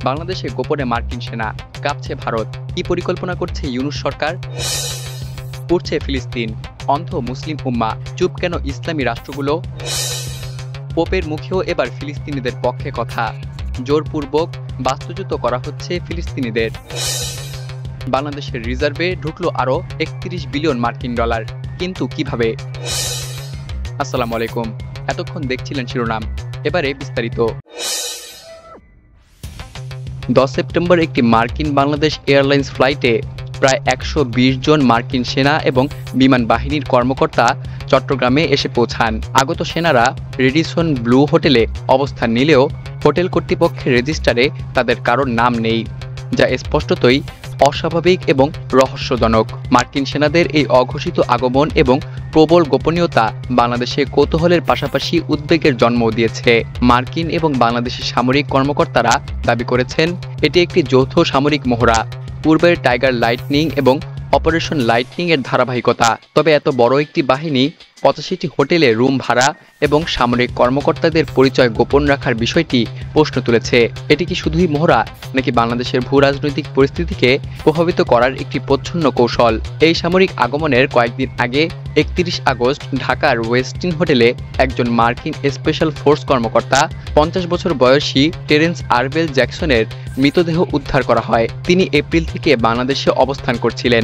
বাংলাদেশে গোপনে মার্কিন সেনা, কাঁপছে ভারত, কি পরিকল্পনা করছে ইউনূস সরকার? পড়ছে ফিলিস্তিন, অন্ধ মুসলিম উম্মা, চুপ কেন ইসলামী রাষ্ট্রগুলো? পোপের মুখেও এবার ফিলিস্তিনিদের পক্ষে কথা, জোরপূর্বক বাস্তুচ্যুত করা হচ্ছে ফিলিস্তিনিদের। বাংলাদেশের রিজার্ভে ঢুকলো আরও ৩১ বিলিয়ন মার্কিন ডলার, কিন্তু কিভাবে? আসসালামু আলাইকুম, এতক্ষণ দেখছিলেন শিরোনাম, এবারে বিস্তারিত। 10 সেপ্টেম্বর একটি মার্কিন বাংলাদেশ এয়ারলাইন্স ফ্লাইটে প্রায় ১২০ জন মার্কিন সেনা এবং বিমান বাহিনীর কর্মকর্তা চট্টগ্রামে এসে পৌঁছান। আগত সেনারা রেডিসন ব্লু হোটেলে অবস্থান নিলেও হোটেল কর্তৃপক্ষের রেজিস্টারে তাদের কারোর নাম নেই, যা স্পষ্টতই অস্বাভাবিক এবং রহস্যজনক। মার্কিন সেনাদের এই অঘোষিত আগমন এবং প্রবল গোপনীয়তা বাংলাদেশে কৌতূহলের পাশাপাশি উদ্বেগের জন্ম দিয়েছে। মার্কিন এবং বাংলাদেশি সামরিক কর্মকর্তারা দাবি করেছেন এটি একটি যৌথ সামরিক মহড়া, পূর্বের টাইগার লাইটনিং এবং অপারেশন লাইটনিং এর ধারাবাহিকতা। তবে এত বড় একটি বাহিনী ৮৫টি হোটেলে রুম ভাড়া এবং সামরিক কর্মকর্তাদের পরিচয় গোপন রাখার বিষয়টি প্রশ্ন তুলেছে। এটি কি শুধুই মহড়া, নাকি বাংলাদেশের ভূ রাজনৈতিক পরিস্থিতিকে প্রভাবিত করার একটি প্রচ্ছন্ন কৌশল? এই সামরিক আগমনের কয়েকদিন আগে ৩১ আগস্ট ঢাকার ওয়েস্টিন হোটেলে একজন মার্কিন স্পেশাল ফোর্স কর্মকর্তা ৫০ বছর বয়সী টেরেন্স আরবেল জ্যাকসনের মৃতদেহ উদ্ধার করা হয়। তিনি এপ্রিল থেকে বাংলাদেশে অবস্থান করছিলেন।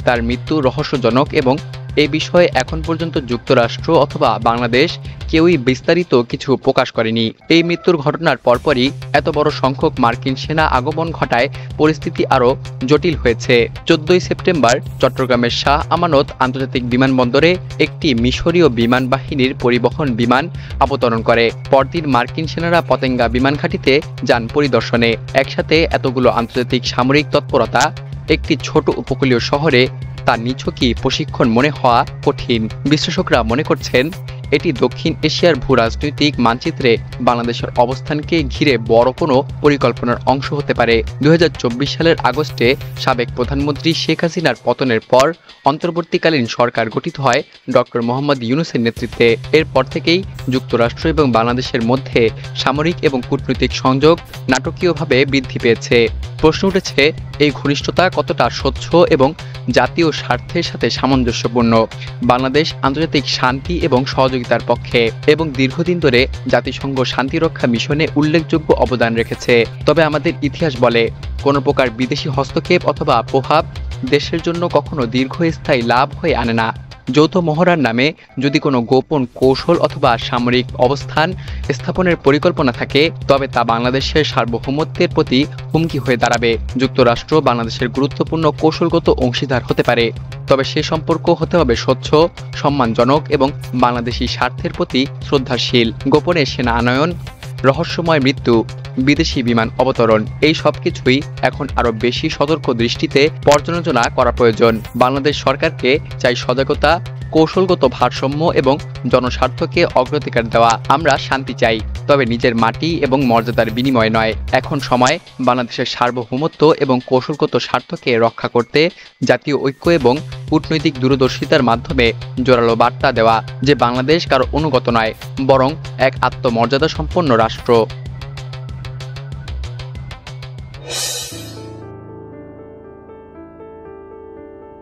তার মৃত্যু রহস্যজনক এবং এ বিষয়ে এখন পর্যন্ত যুক্তরাষ্ট্র অথবা বাংলাদেশ কেউই বিস্তারিত কিছু প্রকাশ করেনি। এই মৃত্যুর ঘটনার পরপরই এত বড় সংখ্যক মার্কিন সেনা আগমন ঘটায় পরিস্থিতি আরও জটিল হয়েছে। ১৪ সেপ্টেম্বর চট্টগ্রামের শাহ আমানত আন্তর্জাতিক বিমানবন্দরে একটি মিশরীয় বিমান বাহিনীর পরিবহন বিমান অবতরণ করে। পরদিন মার্কিন সেনারা পতেঙ্গা বিমান ঘাঁটিতে যান পরিদর্শনে। একসাথে এতগুলো আন্তর্জাতিক সামরিক তৎপরতা একটি ছোট উপকূলীয় শহরে তা নিছকই প্রশিক্ষণ মনে হওয়া কঠিন। বিশ্লেষকরা মনে করছেন এটি দক্ষিণ এশিয়ার ভূ রাজনৈতিক মানচিত্রে বাংলাদেশের অবস্থানকে ঘিরে বড় কোনো পরিকল্পনার অংশ হতে পারে। ২০২৪ সালের আগস্টে সাবেক প্রধানমন্ত্রী শেখ হাসিনার পতনের পর অন্তর্বর্তীকালীন সরকার গঠিত হয় ডক্টর মোহাম্মদ ইউনূসের নেতৃত্বে। এরপর থেকেই যুক্তরাষ্ট্র এবং বাংলাদেশের মধ্যে সামরিক এবং কূটনৈতিক সংযোগ নাটকীয়ভাবে বৃদ্ধি পেয়েছে। প্রশ্ন উঠেছে, এই ঘনিষ্ঠতা কতটা স্বচ্ছ এবং জাতীয় স্বার্থের সাথে সামঞ্জস্যপূর্ণ? বাংলাদেশ আন্তর্জাতিক শান্তি এবং সহযোগিতার পক্ষে এবং দীর্ঘদিন ধরে জাতিসংঘ শান্তিরক্ষা মিশনে উল্লেখযোগ্য অবদান রেখেছে। তবে আমাদের ইতিহাস বলে, কোনো প্রকার বিদেশি হস্তক্ষেপ অথবা প্রভাব দেশের জন্য কখনো দীর্ঘস্থায়ী লাভ হয়ে আনে না। যৌথ মহড়ার নামে যদি কোনো গোপন কৌশল অথবা সামরিক অবস্থান স্থাপনের পরিকল্পনা থাকে, তবে তা বাংলাদেশের সার্বভৌমত্বের প্রতি হুমকি হয়ে দাঁড়াবে। যুক্তরাষ্ট্র বাংলাদেশের গুরুত্বপূর্ণ কৌশলগত অংশীদার হতে পারে, তবে সে সম্পর্ক হতে হবে স্বচ্ছ, সম্মানজনক এবং বাংলাদেশি স্বার্থের প্রতি শ্রদ্ধাশীল। গোপনে সেনা আনয়ন, রহস্যময় মৃত্যু, বিদেশি বিমান অবতরণ, এই সবকিছুই এখন আরও বেশি সতর্ক দৃষ্টিতে পর্যালোচনা করা প্রয়োজন। বাংলাদেশ সরকারকে চাই সজাগতা, কৌশলগত ভারসাম্য এবং জনস্বার্থকে অগ্রাধিকার দেওয়া। আমরা শান্তি চাই, তবে নিজের মাটি এবং মর্যাদার বিনিময়ে নয়। এখন সময় বাংলাদেশের সার্বভৌমত্ব এবং কৌশলগত স্বার্থকে রক্ষা করতে জাতীয় ঐক্য এবং কূটনৈতিক দূরদর্শিতার মাধ্যমে জোরালো বার্তা দেওয়া যে বাংলাদেশ কারো অনুগত নয়, বরং এক আত্মমর্যাদা সম্পন্ন রাষ্ট্র।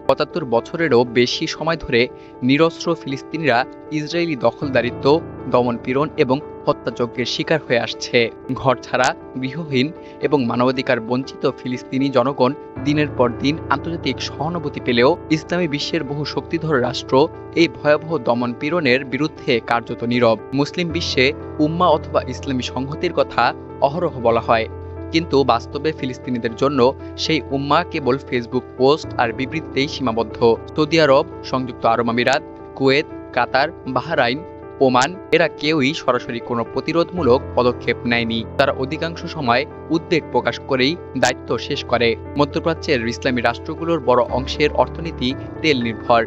পঁচাত্তর বছরেরও বেশি সময় ধরে নিরস্ত্র ফিলিস্তিনিরা ইসরায়েলি দখলদারিত্ব, দমনপীড়ন এবং হত্যাযজ্ঞের শিকার হয়ে আসছে। ঘর ছাড়া, গৃহহীন এবং মানবাধিকার বঞ্চিত ফিলিস্তিনি জনগণ দিনের পর দিন আন্তর্জাতিক সহানুভূতি পেলেও ইসলামী বিশ্বের বহু শক্তিধর রাষ্ট্র এই ভয়াবহ দমনপীড়নের বিরুদ্ধে কার্যত নীরব। মুসলিম বিশ্বে উম্মা অথবা ইসলামী সংহতির কথা অহরহ বলা হয়, কিন্তু বাস্তবে ফিলিস্তিনিদের জন্য সেই উম্মা কেবল ফেসবুক পোস্ট আর বিবৃতিতেই সীমাবদ্ধ। সৌদি আরব, সংযুক্ত আরব আমিরাত, কুয়েত, কাতার, বাহরাইন, ওমান এরা কেউই সরাসরি কোনো প্রতিরোধমূলক পদক্ষেপ নেয়নি। তারা অধিকাংশ সময় উদ্বেগ প্রকাশ করেই দায়িত্ব শেষ করে। মধ্যপ্রাচ্যের ইসলামী রাষ্ট্রগুলোর বড় অংশের অর্থনীতি তেল নির্ভর।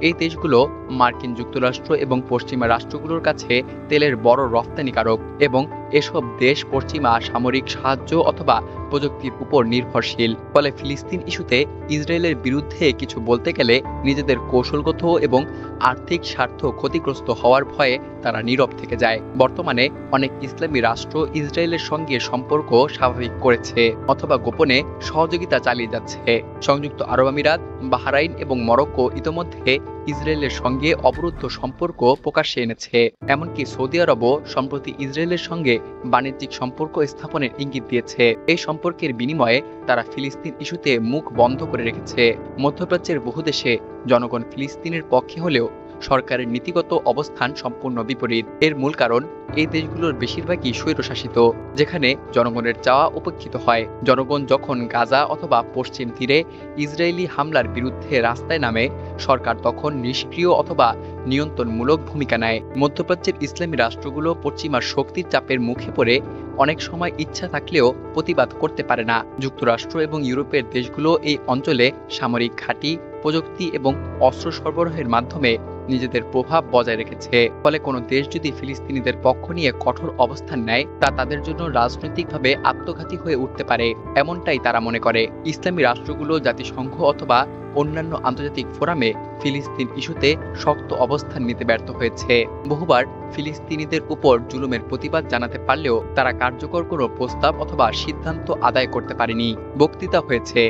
এই দেশগুলো মার্কিন যুক্তরাষ্ট্র এবং পশ্চিমা রাষ্ট্রগুলোর কাছে তেলের বড় রপ্তানিকারক এবং এসব দেশ পশ্চিমা সামরিক সাহায্য অথবা প্রযুক্তির উপর নির্ভরশীল। ফলে ফিলিস্তিন ইস্যুতে ইসরায়েলের বিরুদ্ধে কিছু বলতে গেলে নিজেদের কৌশলগত এবং আর্থিক স্বার্থ ক্ষতিগ্রস্ত হওয়ার ভয়ে তারা নীরব থেকে যায়। বর্তমানে অনেক ইসলামী রাষ্ট্র ইসরায়েলের সঙ্গে সম্পর্ক স্বাভাবিক করেছে অথবা গোপনে সহযোগিতা চালিয়ে যাচ্ছে। সংযুক্ত আরব আমিরাত, বাহরাইন এবং মরক্কো ইতোমধ্যে ইসরায়েলের সঙ্গে অবরুদ্ধ সম্পর্ক প্রকাশ্যে এনেছে। এমনকি সৌদি আরবও সম্প্রতি ইসরায়েলের সঙ্গে বাণিজ্যিক সম্পর্ক স্থাপনের ইঙ্গিত দিয়েছে। এই সম্পর্কের বিনিময়ে তারা ফিলিস্তিন ইস্যুতে মুখ বন্ধ করে রেখেছে। মধ্যপ্রাচ্যের বহু দেশে জনগণ ফিলিস্তিনের পক্ষে হলেও সরকারের নীতিগত অবস্থান সম্পূর্ণ বিপরীত। এর মূল কারণ, এই দেশগুলোর বেশিরভাগই স্বৈরশাসিত, যেখানে জনগণের চাওয়া উপেক্ষিত হয়। জনগণ যখন গাজা অথবা পশ্চিম তীরে ইসরায়েলি হামলার বিরুদ্ধে রাস্তায় নামে, সরকার তখন নিষ্ক্রিয় অথবা নিয়ন্ত্রণমূলক ভূমিকা নেয়। মধ্যপ্রাচ্যের ইসলামী রাষ্ট্রগুলো পশ্চিমা শক্তির চাপের মুখে পড়ে অনেক সময় ইচ্ছা থাকলেও প্রতিবাদ করতে পারে না। যুক্তরাষ্ট্র এবং ইউরোপের দেশগুলো এই অঞ্চলে সামরিক ঘাঁটি, প্রযুক্তি এবং অস্ত্র সরবরাহের মাধ্যমে নিজেদের প্রভাব বজায় রেখেছে। ফলে কোনো দেশ যদি ফিলিস্তিনিদের পক্ষ নিয়ে কঠোর অবস্থান নেয়, তা তাদের জন্য রাজনৈতিকভাবে আত্মঘাতী হয়ে উঠতে পারে, এমনটাই তারা মনে করে। ইসলামী রাষ্ট্রগুলো জাতিসংঘ অথবা অন্যান্য আন্তর্জাতিক ফোরামে ফিলিস্তিন ইস্যুতে শক্ত অবস্থান নিতে ব্যর্থ হয়েছে। বহুবার ফিলিস্তিনিদের উপর জুলুমের প্রতিবাদ জানাতে পারলেও তারা কার্যকর কোনো প্রস্তাব অথবা সিদ্ধান্ত আদায় করতে পারেনি। বক্তৃতা হয়েছে,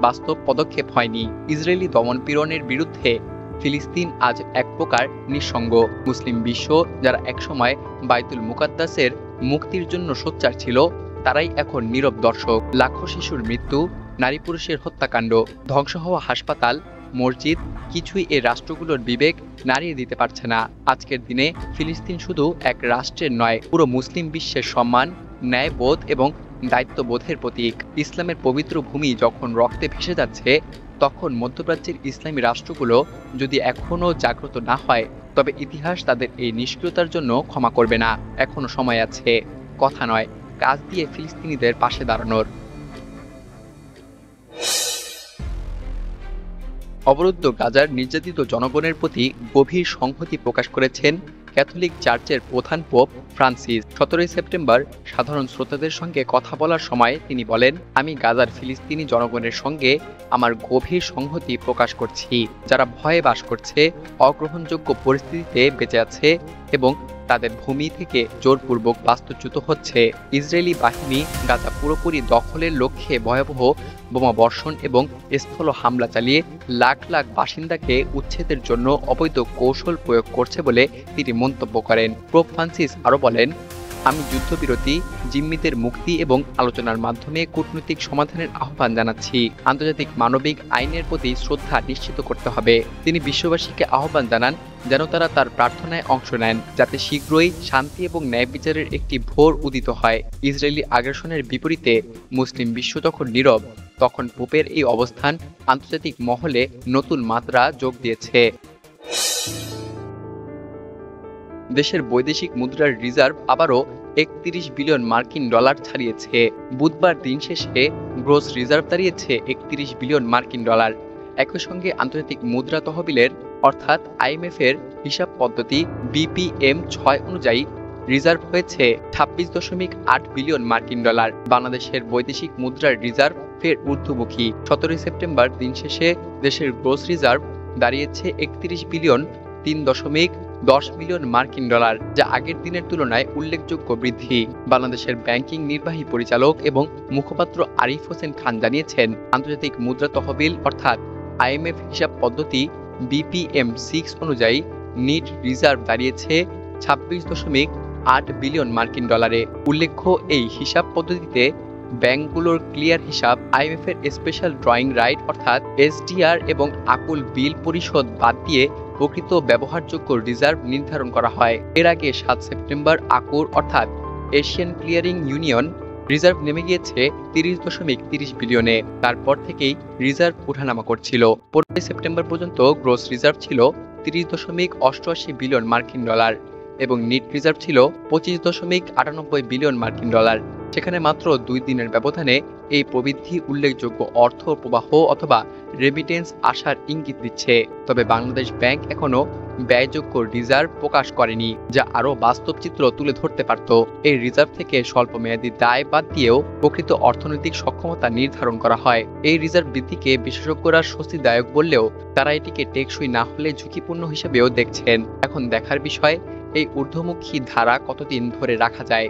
বাস্তব পদক্ষেপ হয়নি। ইসরায়েলি দমনপীড়নের বিরুদ্ধে ফিলিস্তিন আজ এক প্রকার নিঃসঙ্গ। মুসলিম বিশ্ব, যারা একসময় বাইতুল মুকাদ্দাসের মুক্তির জন্য সোচ্চার ছিল, তারাই এখন নীরব দর্শক। লাখো শিশুর মৃত্যু, নারী পুরুষের হত্যাকাণ্ড, ধ্বংস হওয়া হাসপাতাল, মসজিদ, কিছুই এই রাষ্ট্রগুলোর বিবেক নাড়িয়ে দিতে পারছে না। আজকের দিনে ফিলিস্তিন শুধু এক রাষ্ট্রের নয়, পুরো মুসলিম বিশ্বের সম্মান, ন্যায়বোধ এবং দায়িত্ববোধের প্রতীক। ইসলামের পবিত্র ভূমি যখন রক্তে ভেসে যাচ্ছে, তখন মধ্যপ্রাচ্যের ইসলামী রাষ্ট্রগুলো যদি এখনও জাগ্রত না হয়, তবে ইতিহাস তাদের এই নিষ্ক্রিয়তার জন্য ক্ষমা করবে না। এখনো সময় আছে, কথা নয়, কাজ দিয়ে ফিলিস্তিনিদের পাশে দাঁড়ানোর। অবরুদ্ধ গাজার নির্যাতিত জনগণের প্রতি গভীর সংহতি প্রকাশ করেছেন ক্যাথলিক চার্চের প্রধান পোপ ফ্রান্সিস। 17 সেপ্টেম্বর সাধারণ শ্রোতাদের সঙ্গে কথা বলার সময় তিনি বলেন, আমি গাজার ফিলিস্তিনি জনগণের সঙ্গে আমার গভীর সংহতি প্রকাশ করছি, যারা ভয়ে বাস করছে, অগ্রহণযোগ্য পরিস্থিতিতে বেঁচে আছে এবং তাদের ভূমি থেকে জোরপূর্বক বাস্তুচ্যুত হচ্ছে। ইসরায়েলি বাহিনী গাজা পুরোপুরি দখলের লক্ষ্যে ভয়াবহ বোমাবর্ষণ এবং স্থল হামলা চালিয়ে লাখ লাখ বাসিন্দাকে উচ্ছেদের জন্য অবৈধ কৌশল প্রয়োগ করছে বলে তিনি মন্তব্য করেন। পোপ ফ্রান্সিস আরও বলেন, আমি যুদ্ধবিরতি, জিম্মিদের মুক্তি এবং আলোচনার মাধ্যমে কূটনৈতিক সমাধানের আহ্বান জানাচ্ছি। আন্তর্জাতিক মানবিক আইনের প্রতি শ্রদ্ধা নিশ্চিত করতে হবে। তিনি বিশ্ববাসীকে আহ্বান জানান যেন তারা তার প্রার্থনায় অংশ নেন, যাতে শীঘ্রই শান্তি এবং ন্যায় বিচারের একটি ভোর উদিত হয়। ইসরায়েলি আগ্রাসনের বিপরীতে মুসলিম বিশ্ব যখন নীরব, তখন পোপের এই অবস্থান আন্তর্জাতিক মহলে নতুন মাত্রা যোগ দিয়েছে। দেশের বৈদেশিক মুদ্রার রিজার্ভ আবারও 31 বিলিয়ন মার্কিন ডলার ছাড়িয়েছে। বুধবার দিন শেষে গ্রোস রিজার্ভ দাঁড়িয়েছে 31 বিলিয়ন মার্কিন ডলার। একই সঙ্গে আন্তর্জাতিক মুদ্রা তহবিলের অর্থাৎ IMF এর হিসাব পদ্ধতি BPM-6 অনুযায়ী রিজার্ভ হয়েছে 26.8 বিলিয়ন মার্কিন ডলার। বাংলাদেশের বৈদেশিক মুদ্রার রিজার্ভ ফের ঊর্ধ্বমুখী। 17 সেপ্টেম্বর দিন শেষে দেশের গ্রোস রিজার্ভ দাঁড়িয়েছে 31 বিলিয়ন 3.10 মিলিয়ন মার্কিন ডলার, যা আগের দিনের তুলনায় উল্লেখযোগ্য বৃদ্ধি। বাংলাদেশের ব্যাংকিং নির্বাহী পরিচালক এবং মুখপাত্র আরিফ হোসেন খান জানিয়েছেন, আন্তর্জাতিক মুদ্রা তহবিল অর্থাৎ IMF হিসাব পদ্ধতি BPM-6 অনুযায়ী নিট রিজার্ভ দাঁড়িয়েছে 26.8 বিলিয়ন মার্কিন ডলারে। উল্লেখ্য, এই হিসাব পদ্ধতিতে ব্যাংকগুলোর ক্লিয়ার হিসাব, IMF এর স্পেশাল ড্রয়িং রাইট অর্থাৎ SDR এবং আকুল বিল পরিশোধ বাদ দিয়ে প্রকৃত ব্যবহারযোগ্য রিজার্ভ নির্ধারণ করা হয়। এর আগে 7 সেপ্টেম্বর আকুর অর্থাৎ এশিয়ান ক্লিয়ারিং ইউনিয়ন রিজার্ভ নেমে গিয়েছে 30.30 বিলিয়নে। তারপর থেকেই রিজার্ভ ওঠানামা করছিল। 15 সেপ্টেম্বর পর্যন্ত গ্রোস রিজার্ভ ছিল 30.88 বিলিয়ন মার্কিন ডলার এবং নিট রিজার্ভ ছিল 25.98 বিলিয়ন মার্কিন ডলার। সেখানে মাত্র 2 দিনের ব্যবধানে এই প্রবৃদ্ধি উল্লেখযোগ্য অর্থ প্রবাহ অথবা রেমিটেন্স আসার ইঙ্গিত দিচ্ছে। তবে বাংলাদেশ ব্যাংক এখনো ব্যয়যোগ্য রিজার্ভ প্রকাশ করেনি, যা আরও বাস্তব চিত্র তুলে ধরতে পারত। এই রিজার্ভ থেকে স্বল্প মেয়াদী দায় বাদ দিয়েও প্রকৃত অর্থনৈতিক সক্ষমতা নির্ধারণ করা হয়। এই রিজার্ভ বৃদ্ধিকে বিশেষজ্ঞরা স্বস্তিদায়ক বললেও তারা এটিকে টেকসই না হলে ঝুঁকিপূর্ণ হিসেবেও দেখছেন। এখন দেখার বিষয়, এই ঊর্ধ্বমুখী ধারা কতদিন ধরে রাখা যায়।